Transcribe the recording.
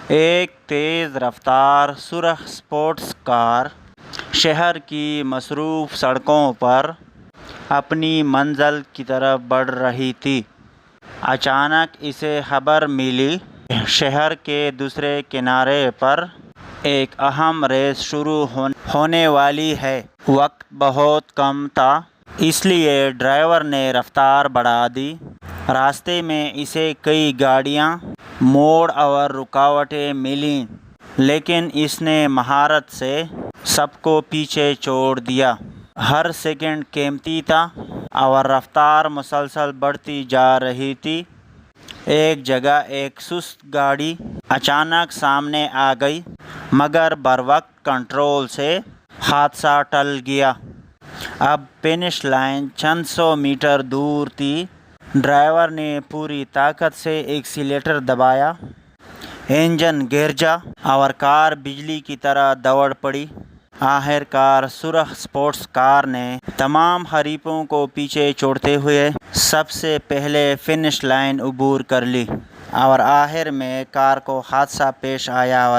ایک تیز رفتار سرخ اسپورٹس کار شہر کی مصروف سڑکوں پر اپنی منزل کی طرف بڑھ رہی تھی۔ اچانک اسے خبر ملی کہ شہر کے دوسرے کنارے پر ایک اہم ریس شروع ہونے والی ہے۔ وقت بہت کم تھا، اس لیے ڈرائیور نے رفتار بڑھا دی۔ راستے میں اسے کئی گاڑیاں، موڑ اور رکاوٹیں ملیں، لیکن اس نے مہارت سے سب کو پیچھے چھوڑ دیا۔ ہر سیکنڈ قیمتی تھا اور رفتار مسلسل بڑھتی جا رہی تھی۔ ایک جگہ ایک سست گاڑی اچانک سامنے آ گئی، مگر بروقت کنٹرول سے حادثہ ٹل گیا۔ اب فنش لائن چند سو میٹر دور تھی۔ ڈرائیور نے پوری طاقت سے ایکسیلیٹر دبایا، انجن گرجا اور کار بجلی کی طرح دوڑ پڑی۔ آخر کار سرخ اسپورٹس کار نے تمام حریفوں کو پیچھے چھوڑتے ہوئے سب سے پہلے فنش لائن عبور کر لی، اور آخر میں کار کو حادثہ پیش آیا اور